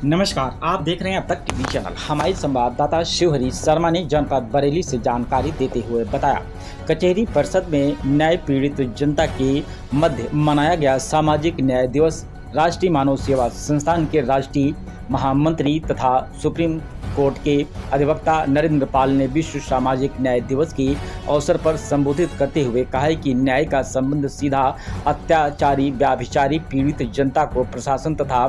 नमस्कार, आप देख रहे हैं अब तक टीवी चैनल। हमारे संवाददाता शिवहरी शर्मा ने जनपद बरेली से जानकारी देते हुए बताया, कचहरी परिषद में न्याय पीड़ित जनता के मध्य मनाया गया सामाजिक न्याय दिवस। राष्ट्रीय मानव सेवा संस्थान के राष्ट्रीय महामंत्री तथा सुप्रीम कोर्ट के अधिवक्ता नरेंद्र पाल ने विश्व सामाजिक न्याय दिवस के अवसर पर संबोधित करते हुए कहा है कि न्याय का संबंध सीधा अत्याचारी व्याभिचारी पीड़ित जनता को प्रशासन तथा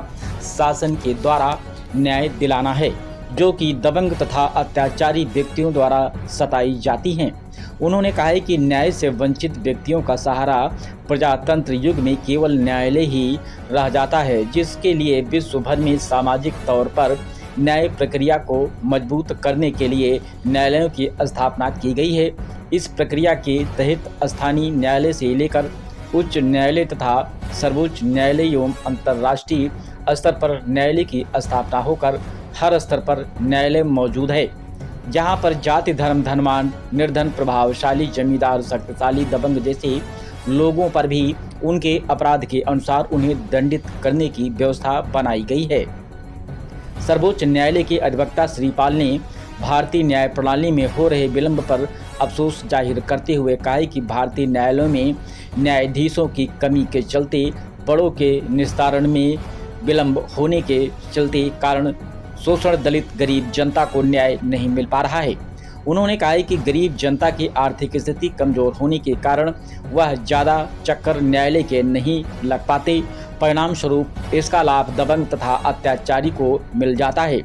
शासन के द्वारा न्याय दिलाना है, जो कि दबंग तथा अत्याचारी व्यक्तियों द्वारा सताई जाती हैं। उन्होंने कहा है कि न्याय से वंचित व्यक्तियों का सहारा प्रजातंत्र युग में केवल न्यायालय ही रह जाता है, जिसके लिए विश्व भर में सामाजिक तौर पर न्याय प्रक्रिया को मजबूत करने के लिए न्यायालयों की स्थापना की गई है। इस प्रक्रिया के तहत स्थानीय न्यायालय से लेकर उच्च न्यायालय तथा सर्वोच्च न्यायालय एवं अंतर्राष्ट्रीय स्तर पर न्यायालय की स्थापना होकर हर स्तर पर न्यायालय मौजूद है, जहां पर जाति धर्म धनवान निर्धन प्रभावशाली जमींदार शक्तिशाली दबंग जैसे लोगों पर भी उनके अपराध के अनुसार उन्हें दंडित करने की व्यवस्था बनाई गई है। सर्वोच्च न्यायालय के अधिवक्ता श्री पाल ने भारतीय न्याय प्रणाली में हो रहे विलंब पर अफसोस जाहिर करते हुए कहा कि भारतीय न्यायालयों में न्यायाधीशों की कमी के चलते बड़ों के निस्तारण में विलंब होने के चलते कारण शोषण दलित गरीब जनता को न्याय नहीं मिल पा रहा है। उन्होंने कहा कि गरीब जनता की आर्थिक स्थिति कमजोर होने के कारण वह ज़्यादा चक्कर न्यायालय के नहीं लग पाते, परिणाम स्वरूप इसका लाभ दबंग तथा अत्याचारी को मिल जाता है।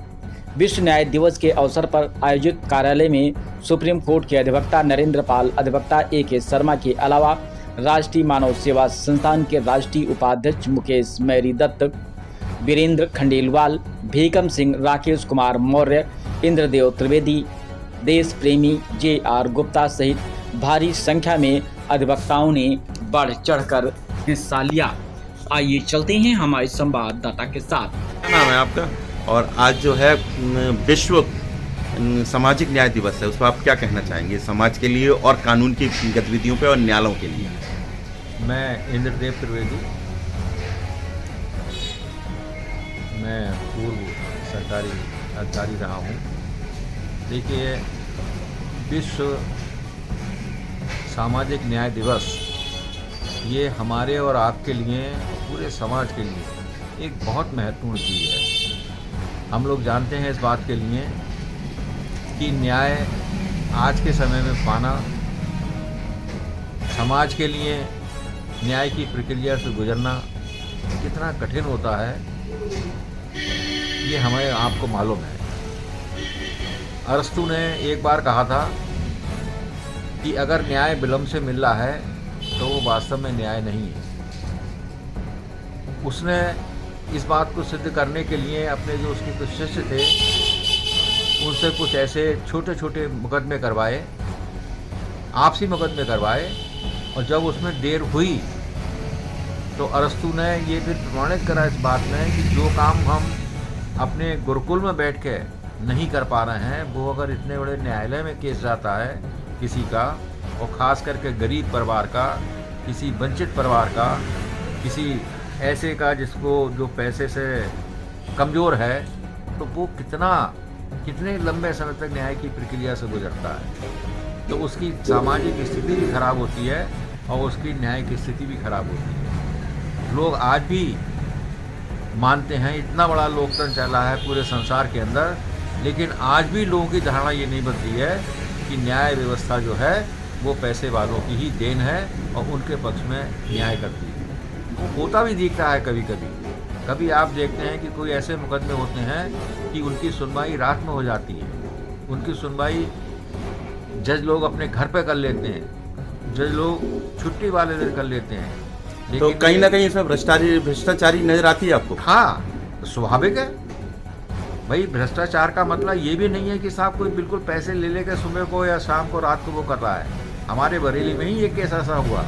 विश्व न्याय दिवस के अवसर पर आयोजित कार्यालय में सुप्रीम कोर्ट के अधिवक्ता नरेंद्र पाल, अधिवक्ता A.K. शर्मा के अलावा राष्ट्रीय मानव सेवा संस्थान के राष्ट्रीय उपाध्यक्ष मुकेश मैरी दत्त, वीरेंद्र खंडेलवाल, भीकम सिंह, राकेश कुमार मौर्य, इंद्रदेव त्रिवेदी, देश प्रेमी J.R. गुप्ता सहित भारी संख्या में अधिवक्ताओं ने बढ़ चढ़कर हिस्सा लिया। आइए चलते हैं हमारे संवाददाता के साथ। क्या नाम है आपका? और आज जो है विश्व सामाजिक न्याय दिवस है, उस पर आप क्या कहना चाहेंगे समाज के लिए और कानून की गतिविधियों पे और न्यायालयों के लिए? मैं इंद्रदेव त्रिवेदी, मैं पूर्व सरकारी अधिकारी रहा हूँ। देखिए, विश्व सामाजिक न्याय दिवस ये हमारे और आपके लिए, पूरे समाज के लिए एक बहुत महत्वपूर्ण चीज़ है। हम लोग जानते हैं इस बात के लिए कि न्याय आज के समय में पाना समाज के लिए न्याय की प्रक्रिया से गुजरना कितना कठिन होता है, ये हमें आपको मालूम है। अरस्तु ने एक बार कहा था कि अगर न्याय विलंब से मिल रहा है तो वो वास्तव में न्याय नहीं है। उसने इस बात को सिद्ध करने के लिए अपने जो उसके कुछ शिष्य थे उनसे कुछ ऐसे छोटे छोटे मुकदमे करवाए, आपसी मुकदमे करवाए, और जब उसमें देर हुई तो अरस्तु ने ये फिर प्रमाणित करा इस बात में कि जो काम हम अपने गुरुकुल में बैठ के नहीं कर पा रहे हैं, वो अगर इतने बड़े न्यायालय में केस जाता है किसी का, और ख़ास करके गरीब परिवार का, किसी वंचित परिवार का, किसी ऐसे का जिसको जो पैसे से कमज़ोर है, तो वो कितने लंबे समय तक न्याय की प्रक्रिया से गुजरता है, तो उसकी सामाजिक स्थिति भी खराब होती है और उसकी न्याय की स्थिति भी खराब होती है। लोग आज भी मानते हैं, इतना बड़ा लोकतंत्र चला है पूरे संसार के अंदर, लेकिन आज भी लोगों की धारणा ये नहीं बदली है कि न्याय व्यवस्था जो है वो पैसे वालों की ही देन है और उनके पक्ष में न्याय करती है। वो होता भी दिखता है कभी कभी। कभी आप देखते हैं कि कोई ऐसे मुकदमे होते हैं कि उनकी सुनवाई रात में हो जाती है, उनकी सुनवाई जज लोग अपने घर पे कर लेते हैं, जज लोग छुट्टी वाले दिन कर लेते हैं। तो कहीं ना कहीं इसमें भ्रष्टाचारी नजर आती है आपको? हाँ, स्वाभाविक है भाई। भ्रष्टाचार का मतलब ये भी नहीं है कि साहब कोई बिल्कुल पैसे ले लेकर सुबह को या शाम को रात को वो कर रहा है। हमारे बरेली में ही एक केस ऐसा हुआ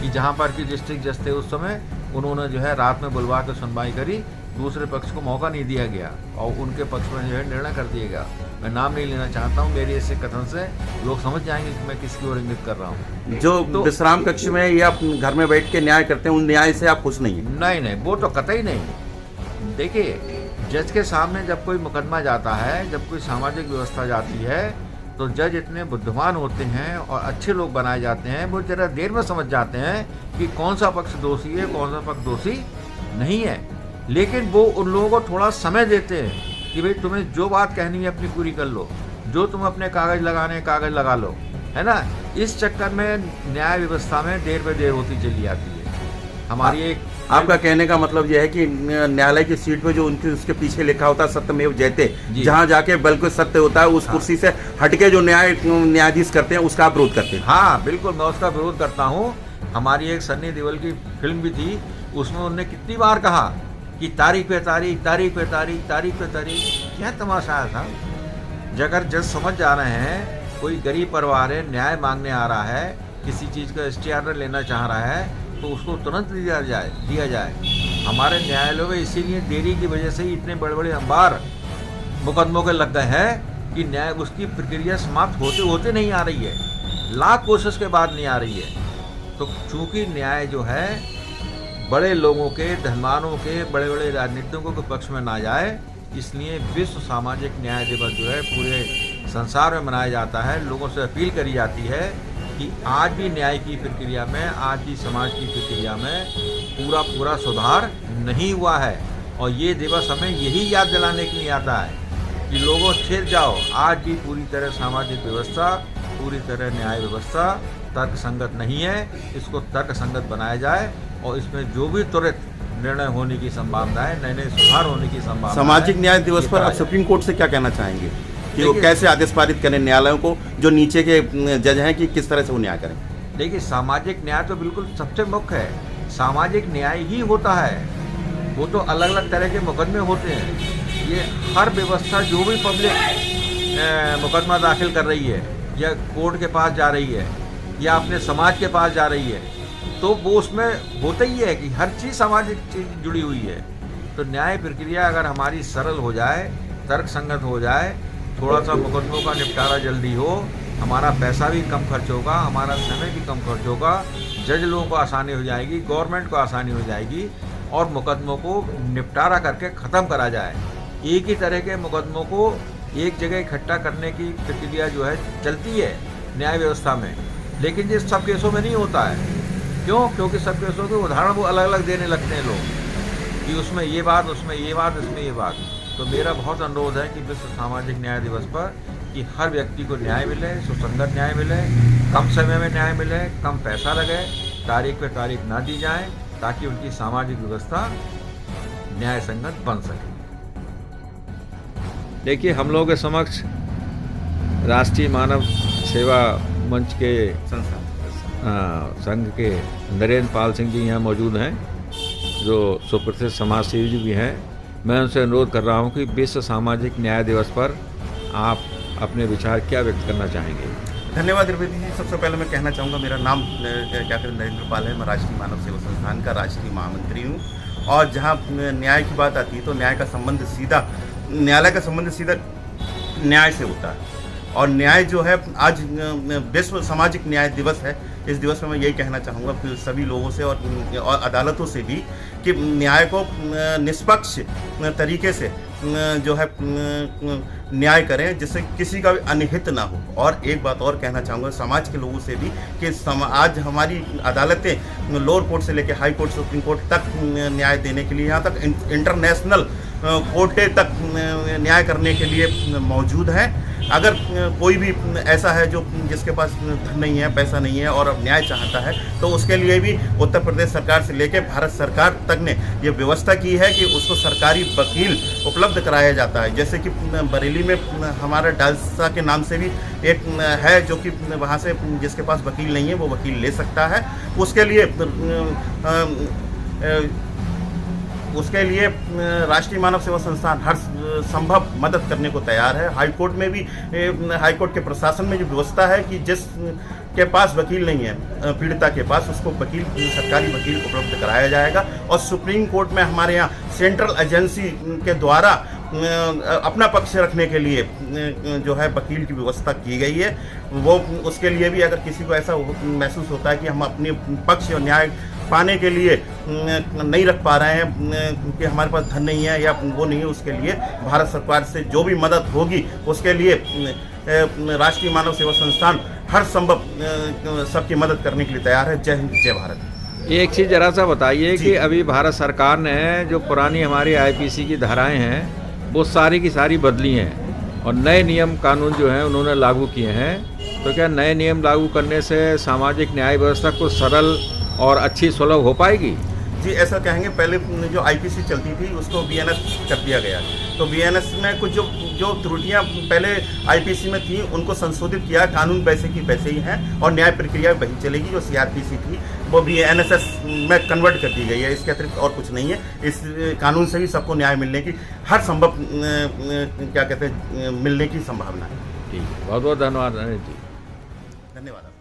कि जहाँ पर कि डिस्ट्रिक्ट जज थे उस समय, उन्होंने जो है रात में बुलवा कर सुनवाई करी, दूसरे पक्ष को मौका नहीं दिया गया और उनके पक्ष में जो है निर्णय कर दिया गया। मैं नाम नहीं लेना चाहता हूँ, मेरे ऐसे कथन से लोग समझ जाएंगे कि मैं किसकी ओर इंगित कर रहा हूँ। जो तो विश्राम कक्ष में या घर में बैठ के न्याय करते हैं, उन न्याय से आप खुश नहीं हैं? नहीं, वो तो कतई नहीं। देखिए, जज के सामने जब कोई मुकदमा जाता है, जब कोई सामाजिक व्यवस्था जाती है, तो जज इतने बुद्धिमान होते हैं और अच्छे लोग बनाए जाते हैं, वो जरा देर में समझ जाते हैं कि कौन सा पक्ष दोषी है, कौन सा पक्ष दोषी नहीं है। लेकिन वो उन लोगों को थोड़ा समय देते हैं कि भाई तुम्हें जो बात कहनी है अपनी पूरी कर लो, जो तुम अपने कागज लगाने कागज लगा लो, है ना। इस चक्कर में न्याय व्यवस्था में देर पे देर होती चली जाती है। हमारी एक आपका कहने का मतलब यह है कि न्यायालय की सीट पे जो उनके उसके पीछे लिखा होता है सत्यमेव जयते, जहां जाके बिल्कुल सत्य होता है, उस कुर्सी से हटके जो न्यायाधीश करते हैं उसका आप विरोध करते हैं? हाँ बिल्कुल, मैं उसका विरोध करता हूँ। हमारी एक सन्नी देओल की फिल्म भी थी, उसमें उन्होंने कितनी बार कहा कि तारीख पे तारीख, तारीख पे तारीख, तारीख पे तारीख। क्या तमाशा है साहब। अगर जज समझ जा रहे हैं कोई गरीब परिवार है, न्याय मांगने आ रहा है, किसी चीज़ का स्टे ऑर्डर लेना चाह रहा है, तो उसको तुरंत दिया जाए। हमारे न्यायालयों में इसीलिए देरी की वजह से ही इतने बड़े बड़े अंबार मुकदमों के लग गए हैं कि न्याय उसकी प्रक्रिया समाप्त होते होते नहीं आ रही है, लाख कोशिश के बाद नहीं आ रही है। तो चूंकि न्याय जो है बड़े लोगों के, धनवानों के, बड़े बड़े राजनीतिकों के पक्ष में ना जाए, इसलिए विश्व सामाजिक न्याय दिवस जो है पूरे संसार में मनाया जाता है। लोगों से अपील करी जाती है कि आज भी न्याय की प्रक्रिया में, आज भी समाज की प्रक्रिया में पूरा सुधार नहीं हुआ है। और ये दिवस हमें यही याद दिलाने के लिए आता है कि लोगों छिर जाओ, आज भी पूरी तरह सामाजिक व्यवस्था, पूरी तरह न्याय व्यवस्था तर्क संगत नहीं है। इसको तर्क संगत बनाया जाए और इसमें जो भी त्वरित निर्णय होने की संभावना है, नए नए सुधार होने की संभावना है। सामाजिक न्याय दिवस पर आप सुप्रीम कोर्ट से क्या कहना चाहेंगे कि वो कैसे आदेश पारित करें न्यायालयों को, जो नीचे के जज हैं, कि किस तरह से वो न्याय करें? देखिए, सामाजिक न्याय तो बिल्कुल सबसे मुख्य है। सामाजिक न्याय ही होता है, वो तो अलग अलग तरह के मुकदमे होते हैं। ये हर व्यवस्था जो भी पब्लिक मुकदमा दाखिल कर रही है या कोर्ट के पास जा रही है या अपने समाज के पास जा रही है, तो वो उसमें होता ही है कि हर चीज़ सामाजिक चीज जुड़ी हुई है। तो न्याय प्रक्रिया अगर हमारी सरल हो जाए, तर्क संगत हो जाए, थोड़ा सा मुकदमों का निपटारा जल्दी हो, हमारा पैसा भी कम खर्च होगा, हमारा समय भी कम खर्च होगा, जज लोगों को आसानी हो जाएगी, गवर्नमेंट को आसानी हो जाएगी और मुकदमों को निपटारा करके ख़त्म करा जाए। एक ही तरह के मुकदमों को एक जगह इकट्ठा करने की प्रक्रिया जो है चलती है न्याय व्यवस्था में, लेकिन ये सब केसों में नहीं होता है। क्यों? क्योंकि सब केसों के उदाहरण वो अलग अलग देने लगते हैं लोग कि उसमें ये बात, उसमें ये बात, इसमें ये बात। तो मेरा बहुत अनुरोध है कि विश्व सामाजिक न्याय दिवस पर कि हर व्यक्ति को न्याय मिले, सुसंगत न्याय मिले, कम समय में न्याय मिले, कम पैसा लगे, तारीख पे तारीख ना दी जाए, ताकि उनकी सामाजिक व्यवस्था न्याय संगत बन सके। देखिए, हम लोगों के समक्ष राष्ट्रीय मानव सेवा मंच के संघ के नरेंद्र पाल सिंह जी यहाँ मौजूद हैं, जो सुप्रसिद्ध समाजसेवी भी हैं। मैं उनसे अनुरोध कर रहा हूँ कि विश्व सामाजिक न्याय दिवस पर आप अपने विचार क्या व्यक्त करना चाहेंगे? धन्यवाद द्विवेदी जी। सबसे पहले मैं कहना चाहूँगा, मेरा नाम कैप्टन नरेंद्र पाल है, मैं राष्ट्रीय मानव सेवा संस्थान का राष्ट्रीय महामंत्री हूँ। और जहाँ न्याय की बात आती है तो न्याय का संबंध सीधा, न्यायालय का संबंध सीधा न्याय से होता है। और न्याय जो है, आज विश्व सामाजिक न्याय दिवस है, इस दिवस में मैं यही कहना चाहूँगा कि सभी लोगों से और अदालतों से भी कि न्याय को निष्पक्ष तरीके से जो है न्याय करें, जिससे किसी का भी अनहित ना हो। और एक बात और कहना चाहूँगा समाज के लोगों से भी कि आज हमारी अदालतें लोअर कोर्ट से लेकर हाई कोर्ट, सुप्रीम कोर्ट तक न्याय देने के लिए, यहाँ तक इंटरनेशनल कोर्टे तक न्याय करने के लिए मौजूद है। अगर कोई भी ऐसा है जो जिसके पास धन नहीं है, पैसा नहीं है और अब न्याय चाहता है, तो उसके लिए भी उत्तर प्रदेश सरकार से लेकर भारत सरकार तक ने ये व्यवस्था की है कि उसको सरकारी वकील उपलब्ध कराया जाता है। जैसे कि बरेली में हमारा डालसा के नाम से भी एक है, जो कि वहाँ से जिसके पास वकील नहीं है वो वकील ले सकता है। उसके लिए राष्ट्रीय मानव सेवा संस्थान हर संभव मदद करने को तैयार है। हाई कोर्ट में भी, हाई कोर्ट के प्रशासन में जो व्यवस्था है कि जिस के पास वकील नहीं है, पीड़िता के पास, उसको वकील, सरकारी वकील उपलब्ध कराया जाएगा। और सुप्रीम कोर्ट में हमारे यहाँ सेंट्रल एजेंसी के द्वारा अपना पक्ष रखने के लिए जो है वकील की व्यवस्था की गई है। वो उसके लिए भी अगर किसी को ऐसा महसूस होता है कि हम अपने पक्ष और न्याय पाने के लिए नहीं रख पा रहे हैं क्योंकि हमारे पास धन नहीं है या वो नहीं है, उसके लिए भारत सरकार से जो भी मदद होगी उसके लिए राष्ट्रीय मानव सेवा संस्थान हर संभव सबकी मदद करने के लिए तैयार है। जय हिंद, जय भारत। एक चीज़ जरा सा बताइए कि अभी भारत सरकार ने जो पुरानी हमारी आईपीसी की धाराएं हैं वो सारी की सारी बदली हैं और नए नियम कानून जो हैं उन्होंने लागू किए हैं। तो क्या नए नियम लागू करने से सामाजिक न्याय व्यवस्था को सरल और अच्छी सुलभ हो पाएगी? जी ऐसा कहेंगे, पहले जो आईपीसी चलती थी उसको बीएनएस कर दिया गया, तो बीएनएस में कुछ जो त्रुटियां पहले आईपीसी में थी उनको संशोधित किया। कानून वैसे की वैसे ही हैं और न्याय प्रक्रिया वही चलेगी। जो सीआरपीसी थी वो बीएनएसएस में कन्वर्ट कर दी गई है, इसके अतिरिक्त और कुछ नहीं है। इस कानून से भी सबको न्याय मिलने की हर संभव क्या कहते हैं मिलने की संभावना है। ठीक, बहुत बहुत धन्यवाद जी। धन्यवाद।